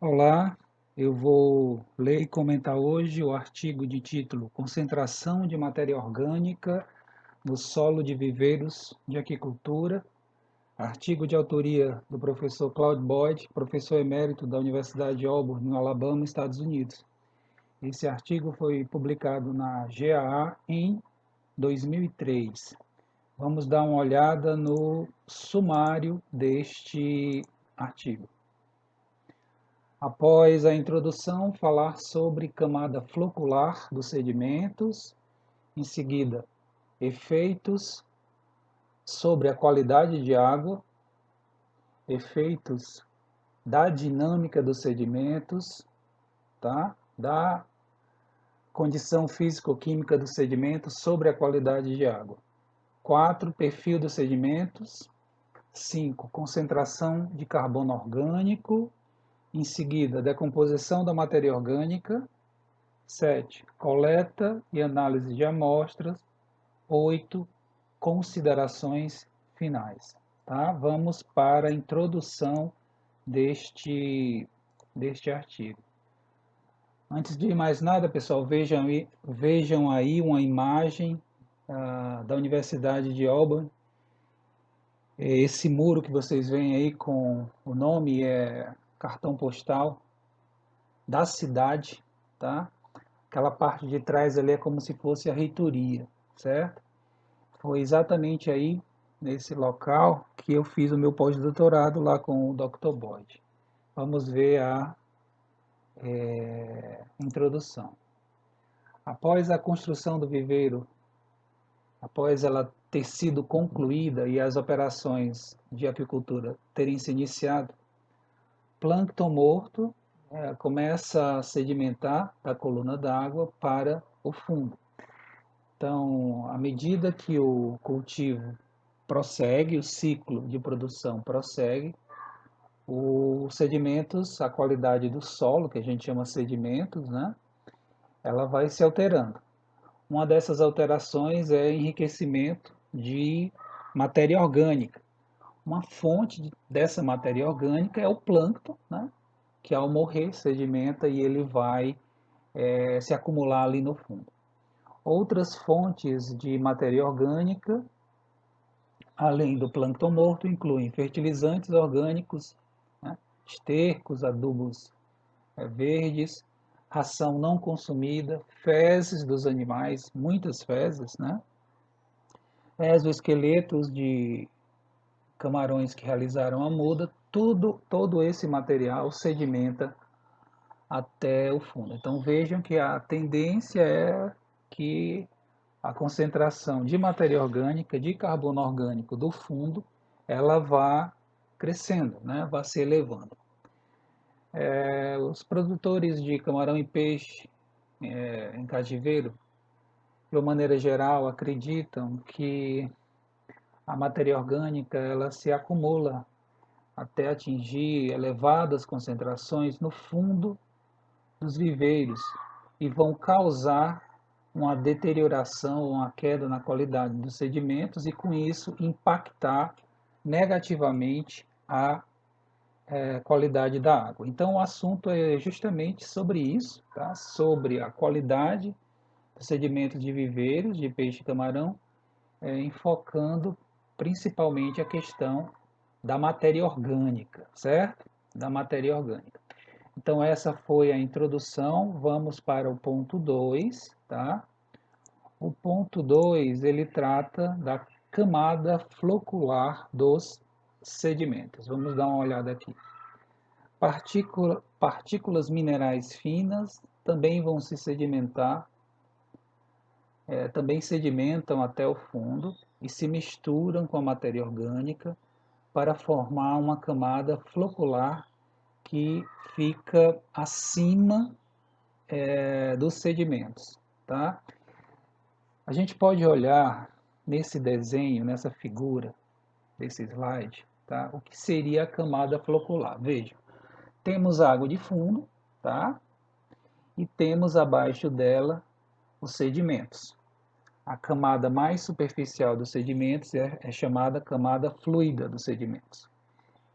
Olá, eu vou ler e comentar hoje o artigo de título Concentração de Matéria Orgânica no Solo de Viveiros de Aquicultura, artigo de autoria do professor Claude Boyd, professor emérito da Universidade de Auburn, no Alabama, Estados Unidos. Esse artigo foi publicado na GAA em 2003. Vamos dar uma olhada no sumário deste artigo. Após a introdução, falar sobre camada flocular dos sedimentos, em seguida, efeitos sobre a qualidade de água, efeitos da dinâmica dos sedimentos, tá? Da condição físico-química dos sedimentos sobre a qualidade de água. 4. Perfil dos sedimentos. 5. Concentração de carbono orgânico. Em seguida, decomposição da matéria orgânica. 7. Coleta e análise de amostras. 8. Considerações finais. Tá? Vamos para a introdução deste artigo. Antes de mais nada, pessoal, vejam aí uma imagem da Universidade de Auburn. Esse muro que vocês veem aí com o nome é cartão postal da cidade, tá? Aquela parte de trás ali é como se fosse a reitoria, certo? Foi exatamente aí, nesse local, que eu fiz o meu pós-doutorado lá com o Dr. Boyd. Vamos ver a introdução. Após a construção do viveiro, após ela ter sido concluída e as operações de aquicultura terem se iniciado, plâncton morto começa a sedimentar da coluna d'água para o fundo. Então, à medida que o cultivo prossegue, o ciclo de produção prossegue, os sedimentos, a qualidade do solo, que a gente chama sedimentos, né, ela vai se alterando. Uma dessas alterações é enriquecimento de matéria orgânica. Uma fonte dessa matéria orgânica é o plâncton, né, que ao morrer sedimenta e ele vai se acumular ali no fundo. Outras fontes de matéria orgânica, além do plâncton morto, incluem fertilizantes orgânicos, né, estercos, adubos verdes, ração não consumida, fezes dos animais, muitas fezes, né? Exoesqueletos de camarões que realizaram a muda, todo esse material sedimenta até o fundo. Então vejam que a tendência é que a concentração de matéria orgânica, de carbono orgânico do fundo, ela vá crescendo, né? Vá se elevando. Os produtores de camarão e peixe em cativeiro, de uma maneira geral, acreditam que a matéria orgânica ela se acumula até atingir elevadas concentrações no fundo dos viveiros e vão causar uma deterioração, uma queda na qualidade dos sedimentos e, com isso, impactar negativamente a qualidade da água. Então, o assunto é justamente sobre isso, tá? Sobre a qualidade dos sedimentos de viveiros de peixe e camarão, enfocando principalmente a questão da matéria orgânica, certo? Da matéria orgânica. Então, essa foi a introdução. Vamos para o ponto 2, tá? O ponto 2 ele trata da camada flocular dos sedimentos. Vamos dar uma olhada aqui. Partículas minerais finas também vão se sedimentar, também sedimentam até o fundo e se misturam com a matéria orgânica para formar uma camada flocular que fica acima dos sedimentos, tá? A gente pode olhar nesse desenho, nessa figura, desse slide, tá? O que seria a camada flocular. Veja, temos água de fundo, tá? E temos abaixo dela os sedimentos. A camada mais superficial dos sedimentos é chamada camada fluida dos sedimentos,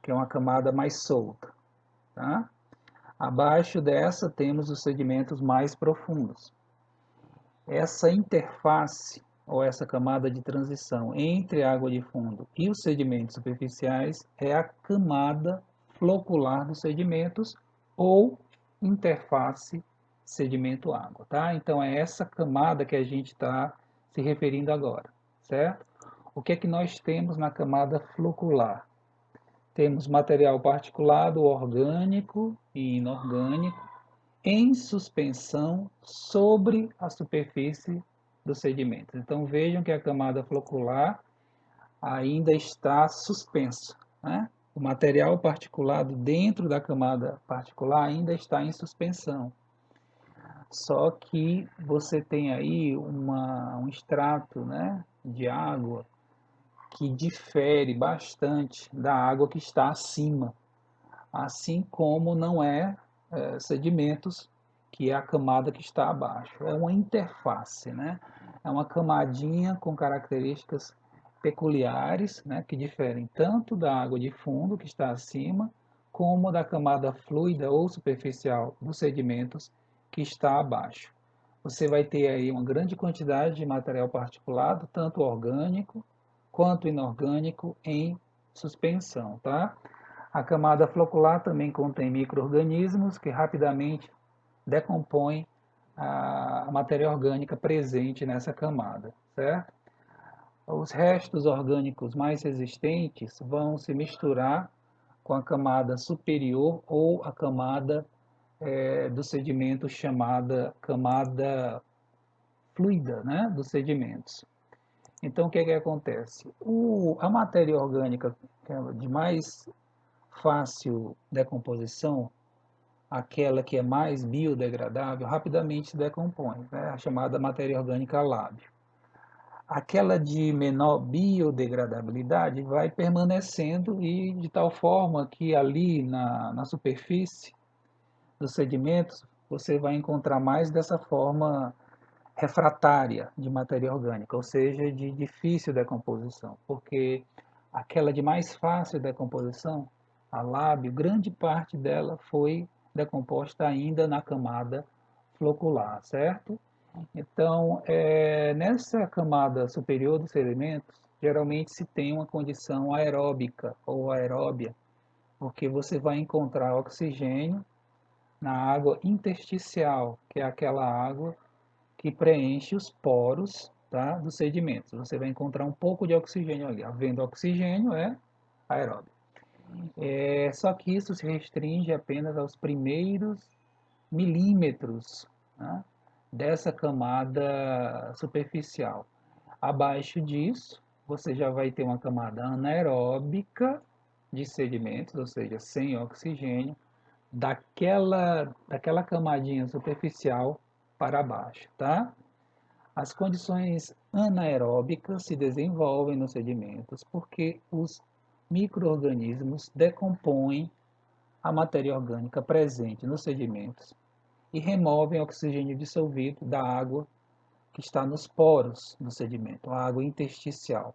que é uma camada mais solta, tá? Abaixo dessa temos os sedimentos mais profundos. Essa interface, ou essa camada de transição entre a água de fundo e os sedimentos superficiais, é a camada flocular dos sedimentos, ou interface sedimento-água, tá? Então é essa camada que a gente está se referindo agora, certo? O que é que nós temos na camada flocular? Temos material particulado orgânico e inorgânico em suspensão sobre a superfície dos sedimentos. Então vejam que a camada flocular ainda está suspensa, né? O material particulado dentro da camada particular ainda está em suspensão. Só que você tem aí um extrato, né, de água que difere bastante da água que está acima, assim como não sedimentos, que é a camada que está abaixo. É uma interface, né? É uma camadinha com características peculiares, né, que diferem tanto da água de fundo, que está acima, como da camada fluida ou superficial dos sedimentos, que está abaixo. Você vai ter aí uma grande quantidade de material particulado, tanto orgânico quanto inorgânico, em suspensão, tá? A camada flocular também contém micro-organismos que rapidamente decompõem a matéria orgânica presente nessa camada, certo? Os restos orgânicos mais resistentes vão se misturar com a camada superior ou a camada do sedimento chamada camada fluida, né, dos sedimentos. Então, o que é que acontece? A matéria orgânica de mais fácil decomposição, aquela que é mais biodegradável, rapidamente se decompõe, né? A chamada matéria orgânica lábio. Aquela de menor biodegradabilidade vai permanecendo, e de tal forma que ali na superfície dos sedimentos você vai encontrar mais dessa forma refratária de matéria orgânica, ou seja, de difícil decomposição, porque aquela de mais fácil decomposição, a lábio, grande parte dela foi decomposta ainda na camada flocular, certo? Então, nessa camada superior dos sedimentos, geralmente se tem uma condição aeróbica ou aeróbia, porque você vai encontrar oxigênio na água intersticial, que é aquela água que preenche os poros, tá, dos sedimentos. Você vai encontrar um pouco de oxigênio ali. Havendo oxigênio, é aeróbio. Só que isso se restringe apenas aos primeiros milímetros, né, dessa camada superficial. Abaixo disso, você já vai ter uma camada anaeróbica de sedimentos, ou seja, sem oxigênio, daquela camadinha superficial para baixo, tá? As condições anaeróbicas se desenvolvem nos sedimentos porque os micro-organismos decompõem a matéria orgânica presente nos sedimentos e removem o oxigênio dissolvido da água que está nos poros do sedimento, a água intersticial.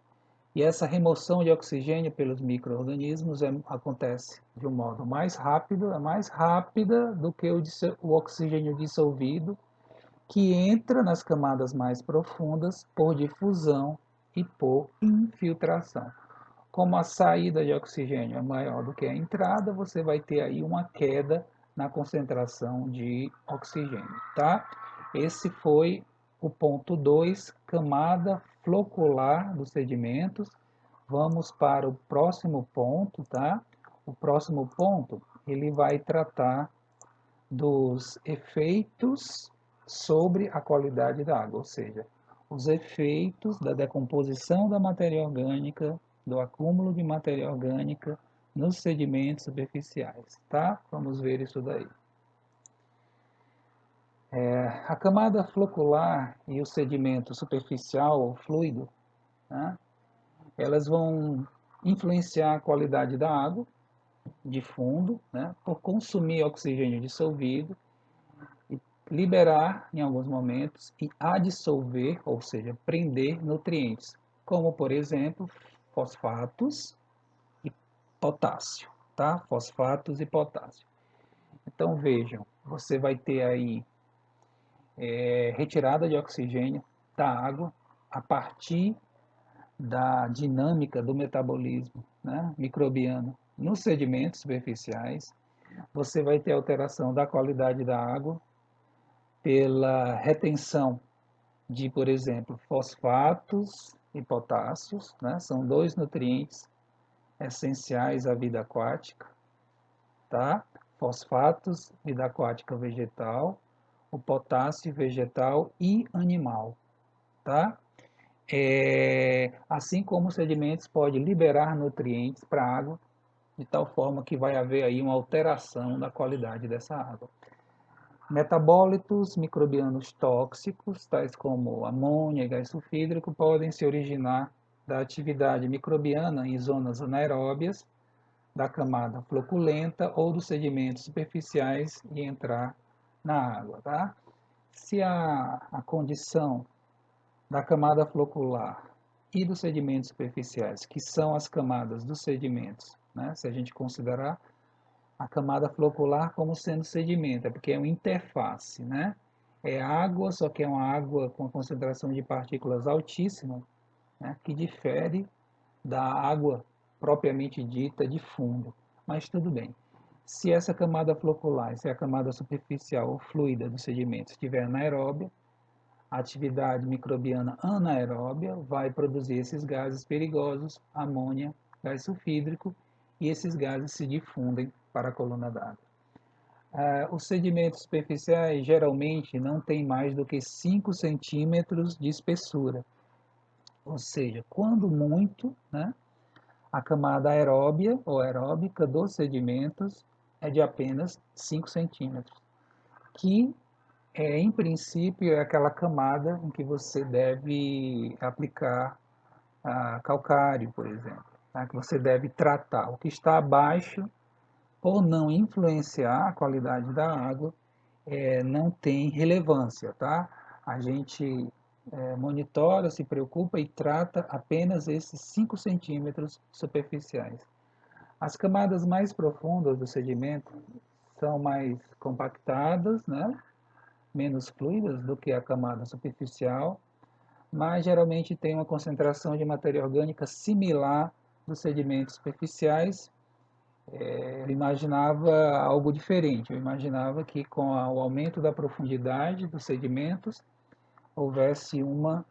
E essa remoção de oxigênio pelos micro-organismos acontece de um modo mais rápido, é mais rápida do que o oxigênio dissolvido, que entra nas camadas mais profundas por difusão e por infiltração. Como a saída de oxigênio é maior do que a entrada, você vai ter aí uma queda na concentração de oxigênio, tá? Esse foi o ponto 2, camada flocular dos sedimentos. Vamos para o próximo ponto, tá? O próximo ponto, ele vai tratar dos efeitos sobre a qualidade da água, ou seja, os efeitos da decomposição da matéria orgânica, do acúmulo de matéria orgânica nos sedimentos superficiais, tá? Vamos ver isso daí. A camada flocular e o sedimento superficial ou fluido, né, elas vão influenciar a qualidade da água de fundo, né, por consumir oxigênio dissolvido, liberar em alguns momentos e adsorver, ou seja, prender nutrientes, como por exemplo fosfatos e potássio, tá? Fosfatos e potássio. Então vejam, você vai ter aí retirada de oxigênio da água a partir da dinâmica do metabolismo, né, microbiano nos sedimentos superficiais. Você vai ter alteração da qualidade da água pela retenção de, por exemplo, fosfatos e potássios, né, são dois nutrientes essenciais à vida aquática, tá? Fosfatos, vida aquática vegetal, o potássio vegetal e animal, tá? Assim como os sedimentos podem liberar nutrientes para a água, de tal forma que vai haver aí uma alteração da qualidade dessa água. Metabólitos microbianos tóxicos, tais como amônia e gás sulfídrico, podem se originar da atividade microbiana em zonas anaeróbias da camada floculenta ou dos sedimentos superficiais e entrar na água. Tá? Se a condição da camada flocular e dos sedimentos superficiais, que são as camadas dos sedimentos, né? Se a gente considerar a camada flocular como sendo sedimento, é porque é uma interface, né? É água, só que é uma água com concentração de partículas altíssima, né? Que difere da água propriamente dita de fundo. Mas tudo bem. Se essa camada flocular, se a camada superficial ou fluida dos sedimentos estiver anaeróbia, a atividade microbiana anaeróbia vai produzir esses gases perigosos, amônia, gás sulfídrico, e esses gases se difundem para a coluna d'água. Os sedimentos superficiais geralmente não têm mais do que 5 centímetros de espessura, ou seja, quando muito, né, a camada aeróbia ou aeróbica dos sedimentos é de apenas 5 centímetros, que em princípio é aquela camada em que você deve aplicar calcário, por exemplo, tá? Que você deve tratar. O que está abaixo, por não influenciar a qualidade da água, não tem relevância, tá? A gente monitora, se preocupa e trata apenas esses 5 centímetros superficiais. As camadas mais profundas do sedimento são mais compactadas, né? Menos fluidas do que a camada superficial, mas geralmente tem uma concentração de matéria orgânica similar dos sedimentos superficiais. Eu imaginava algo diferente, eu imaginava que com o aumento da profundidade dos sedimentos houvesse uma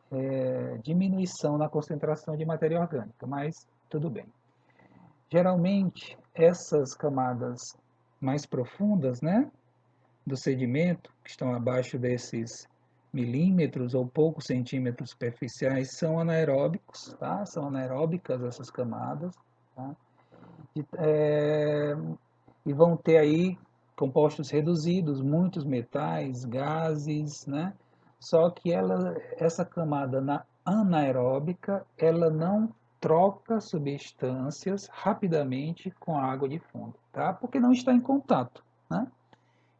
diminuição na concentração de matéria orgânica, mas tudo bem. Geralmente, essas camadas mais profundas, né, do sedimento, que estão abaixo desses milímetros ou poucos centímetros superficiais, são anaeróbicos, tá? São anaeróbicas essas camadas, tá? E vão ter aí compostos reduzidos, muitos metais, gases, né? Só que essa camada anaeróbica, ela não troca substâncias rapidamente com a água de fundo, tá? Porque não está em contato, né?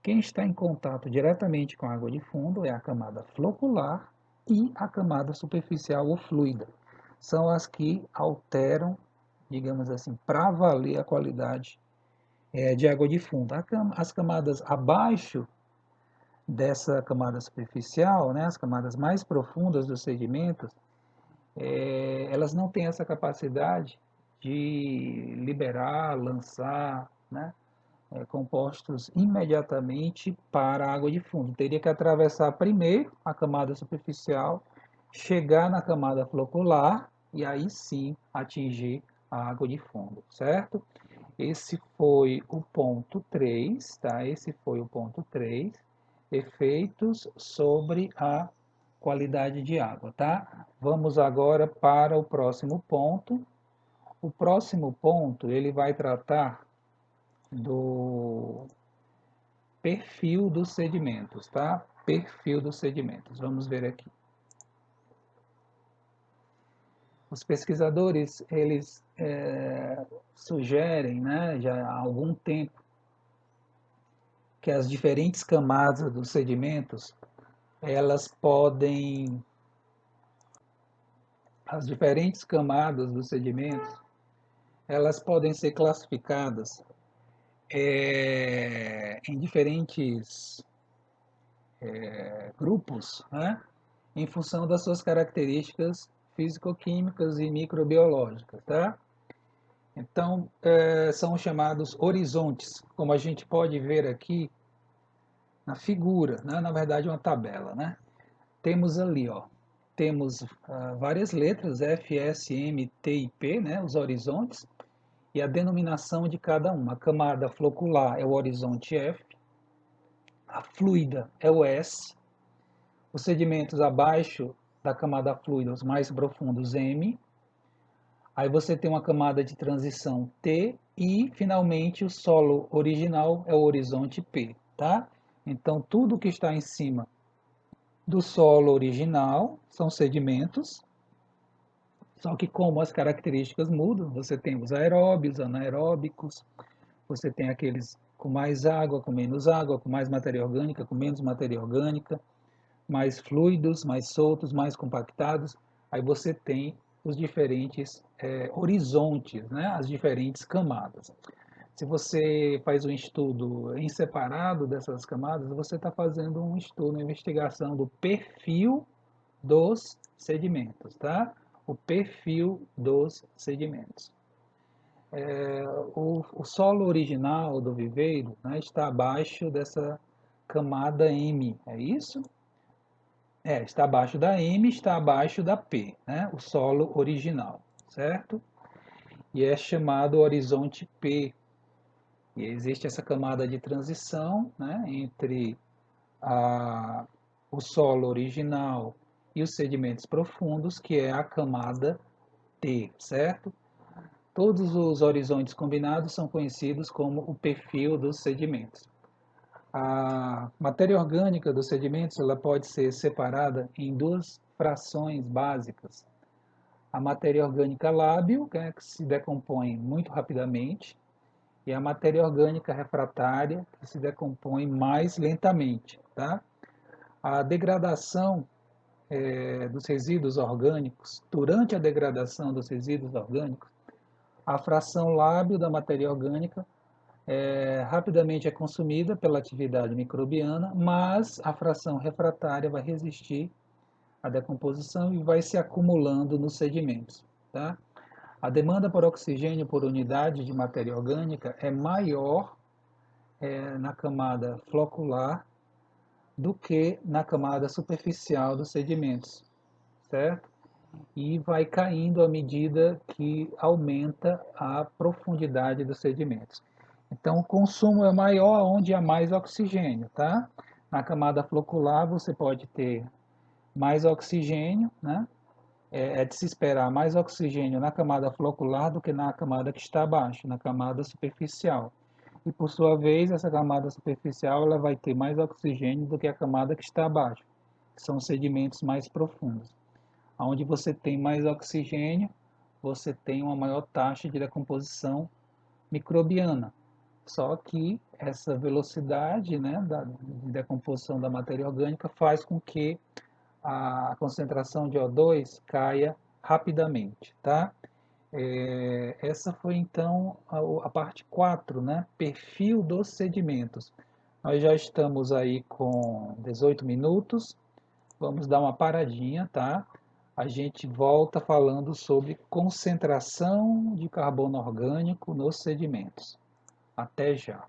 Quem está em contato diretamente com a água de fundo é a camada flocular e a camada superficial ou fluida. São as que alteram, digamos assim, para valer a qualidade de água de fundo. As camadas abaixo dessa camada superficial, né, as camadas mais profundas dos sedimentos, elas não têm essa capacidade de liberar, lançar, né, compostos imediatamente para a água de fundo. Teria que atravessar primeiro a camada superficial, chegar na camada flocular e aí sim atingir a água de fundo, certo? Esse foi o ponto 3, tá? Esse foi o ponto 3, efeitos sobre a qualidade de água, tá? Vamos agora para o próximo ponto. O próximo ponto, ele vai tratar do perfil dos sedimentos, tá? Perfil dos sedimentos. Vamos ver aqui. Os pesquisadores, eles sugerem, né, já há algum tempo, que as diferentes camadas dos sedimentos, elas podem, as diferentes camadas dos sedimentos, elas podem ser classificadas em diferentes grupos, né, em função das suas características físico-químicas e microbiológicas, tá? Então, são chamados horizontes, como a gente pode ver aqui na figura, né? Na verdade uma tabela, né? Temos ali, ó, temos várias letras, F, S, M, T e P, né? Os horizontes, e a denominação de cada uma. A camada flocular é o horizonte F, a fluida é o S, os sedimentos abaixo da camada fluida, os mais profundos, M. Aí você tem uma camada de transição T e, finalmente, o solo original é o horizonte P, tá? Então, tudo que está em cima do solo original são sedimentos, só que como as características mudam, você tem os aeróbios, anaeróbicos, você tem aqueles com mais água, com menos água, com mais matéria orgânica, com menos matéria orgânica, mais fluidos, mais soltos, mais compactados. Aí você tem os diferentes horizontes, né? As diferentes camadas. Se você faz um estudo em separado dessas camadas, você está fazendo um estudo, uma investigação do perfil dos sedimentos, tá? O perfil dos sedimentos. O solo original do viveiro, né, está abaixo dessa camada M, é isso? Está abaixo da M, está abaixo da P, né? O solo original, certo? E é chamado horizonte P. E existe essa camada de transição, né, entre o solo original e os sedimentos profundos, que é a camada T, certo? Todos os horizontes combinados são conhecidos como o perfil dos sedimentos. A matéria orgânica dos sedimentos ela pode ser separada em duas frações básicas. A matéria orgânica lábil, que se decompõe muito rapidamente, e a matéria orgânica refratária, que se decompõe mais lentamente. Tá? A degradação dos resíduos orgânicos, durante a degradação dos resíduos orgânicos, a fração lábil da matéria orgânica rapidamente é consumida pela atividade microbiana, mas a fração refratária vai resistir à decomposição e vai se acumulando nos sedimentos. Tá? A demanda por oxigênio por unidade de matéria orgânica é maior na camada flocular do que na camada superficial dos sedimentos, certo? E vai caindo à medida que aumenta a profundidade dos sedimentos. Então, o consumo é maior onde há mais oxigênio, tá? Na camada flocular você pode ter mais oxigênio, né? É de se esperar mais oxigênio na camada flocular do que na camada que está abaixo, na camada superficial. E por sua vez, essa camada superficial ela vai ter mais oxigênio do que a camada que está abaixo, que são sedimentos mais profundos. Onde você tem mais oxigênio, você tem uma maior taxa de decomposição microbiana. Só que essa velocidade, né, de decomposição da matéria orgânica faz com que a concentração de O2 caia rapidamente, tá? Essa foi então a parte 4, né? Perfil dos sedimentos. Nós já estamos aí com 18 minutos, vamos dar uma paradinha, tá? A gente volta falando sobre concentração de carbono orgânico nos sedimentos. Até já!